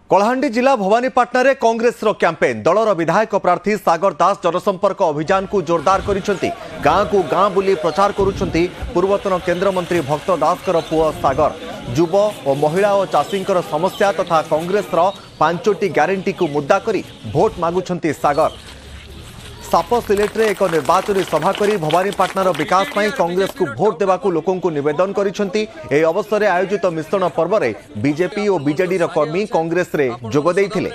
कलाहांडी जिला भवानीपाटना रे कांग्रेस रो कैंपेन दलर विधायक प्रार्थी सागर दास जनसंपर्क अभियान को जोरदार करिसेंती। गाँ को गाँ बुली प्रचार करुछंती पूर्वतन केंद्र मंत्री भक्त दासकर पुओ सागर। युव और महिला और चाषी समस्या तथा कांग्रेस रो 5टी ग्यारंटी को मुद्दा करी भोट मागुछंती सागर। साप सिलेट एक निर्वाचन सभा करी भवानीपाटनार विकास में कांग्रेस को भोट देवा लोकों को निवेदन करिसेंती। एही अवसर में आयोजित मिश्रण पर्व में बीजेपी और बीजेडी कर्मी कांग्रेस रे जोग देइथिले।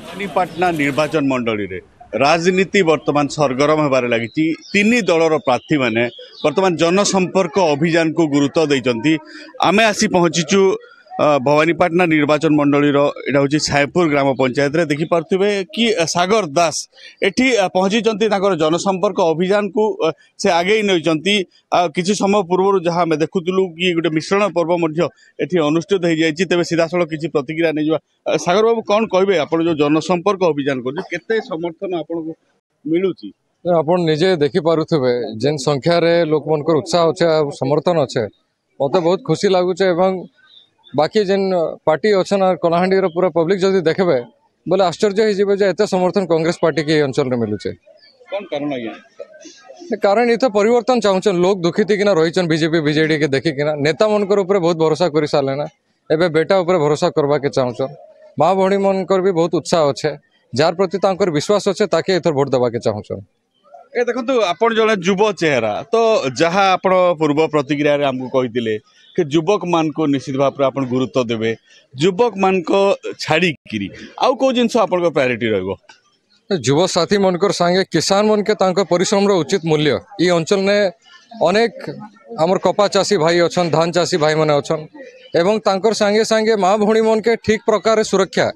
भवानीपाटना निर्वाचन मंडली रे राजनीति वर्तमान सरगरम होबार लगी। तीन दलर प्रार्थी माने वर्तमान जनसंपर्क अभियान को गुरुत्व देइचंती। आमे आसी पहुंचीचु भवानीपाटना निर्वाचन मंडली एटा हूँ सायपुर ग्राम पंचायत रे देखि पार्थिबे कि सागर दास एठी पहुंची जनसंपर्क अभियान को से आगे नैचंती। किछि समय पूर्व जहाँ आम देखुलु कि गोटे मिश्रण पर्व एठी अनुष्ठित हो जाइए। तेज सीधा सड़क किसी प्रतिक्रिया नहीं जा। सागर बाबू कौन कहे आप जो जनसंपर्क अभियान करते समर्थन आपको मिलूँ? आप निजे देखिपे जेन संख्यार लोक मन उत्साह अच्छे समर्थन अच्छे मत बहुत खुशी लगुच। बाकी जेन पार्टी अच्छन कलाहांडी पूरा पब्लिक जदि देखे बोले आश्चर्य हो एत समर्थन कांग्रेस पार्टी के अंचल में मिलूचे। कौन कारण कारण ये परिवर्तन चाहून लोग दुखी थी कि रही बीजेपी बीजेडी के देखिकिना नेता मनकर ऊपर बहुत भरोसा कर सारे ना एबे बेटा ऊपर भरोसा करवा के चाहून। माँ भौणी मनकर भी बहुत उत्साह अच्छे जार प्रति विश्वास अच्छे ताके एथर भोट देवा के चाहून। ए देखो आप जड़े युव चेहरा तो जहाँ आप पूर्व प्रतिक्रिया आमको कहते कि युवक मान को निश्चित भाव में आप गुरुत्व देवे युवक मान को छाड़ी आउ कौ जिन प्रायोरिटी रही युव साथी मनकर सांगे किसान मन के परिश्रम उचित मूल्य ये अंचल ने अनेक आमर कपा चाषी भाई अच्छन धान चाषी भाई मैंने अच्छन एवं तांकर सांगे सांगे माँ भौणी मन के ठीक प्रकार सुरक्षा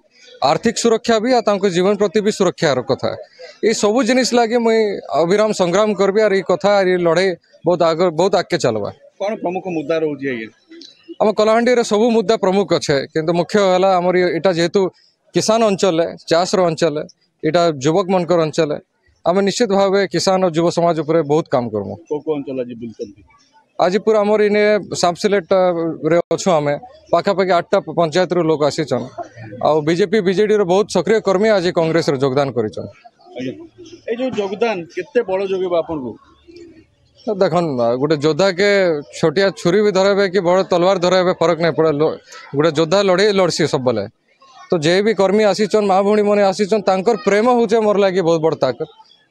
आर्थिक सुरक्षा भी आ जीवन प्रति भी सुरक्षा कथा ये सबू जिनिस लगे मुई अविराम संग्राम करबी और ये कथा ये लड़ाई बहुत आगे चलवा। कौन प्रमुख मुद्दा रोचे आम कलाहांडी रे सबू मुद्दा प्रमुख अच्छे किंतु मुख्य है आमर यहाँ जेहेतु किसान अंचल है चाष अंचल है यहाँ युवक मनकर अंचल है आम निश्चित भाव किसान और युव समाज उपर बहुत काम करमु। आज पूरा आमर इने साप सिलेट रे अच्छु आम पाखापाखि 8टा पंचायत रू लोग आसीचन आ बीजेपी बीजेडी रो बहुत सक्रिय कर्मी आज कांग्रेस रे योगदान करिचन। ए जो योगदान केते बड़ जोगेबा आपन को देखन गोटे योद्धा के छोटिया छुरी भी धरेबे कि बड़ तलवार धरेबे फरक नहीं पड़े गोटे योद्धा लड़े लड़सी सब बेले तो जे भी कर्मी आसीचन माँ भौणी मैंने आसीचन तांकर प्रेम होचे मोर लगी बहुत बड़ ताकत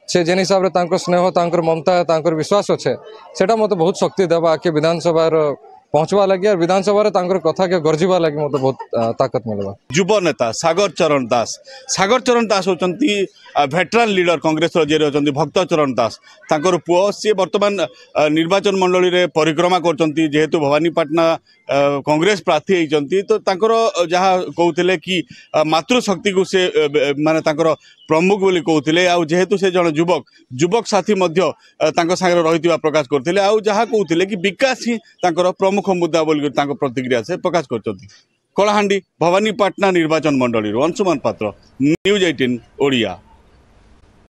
से जेन हिसाब से स्नेह तांकर ममता तांकर विश्वास अच्छे सेटा मत बहुत शक्ति देवा आके विधानसभा पहुँचवा लगी और विधानसभा कथा के गर्जिवा लगी मत बहुत ताकत मिलवा। युव नेता सागर चरण दास होचंती भेटरान लीडर कांग्रेस जेरे होचंती भक्त चरण दास तांकर पुओ सी वर्तमान निर्वाचन मंडली रे परिक्रमा करचंती जेहेतु भवानीपाटना कांग्रेस प्रार्थी होइचंती तो तांकर जहाँ कहते कि मातृशक्ति को से माने तांकर प्रमुख बोली कहते आ जेहेतु से जन युवक साथी मध्य तांकर संगे रहितिबा प्रकाश करथिले आ जहाँ कहते कि विकास ही तांकर प्रमुख मुद्दा बोली प्रतिक्रिया से प्रकाश करचंती। कलाहांडी भवानीपाटना निर्वाचन मंडली अंशुमान पात्र न्यूज 18 ओडिया।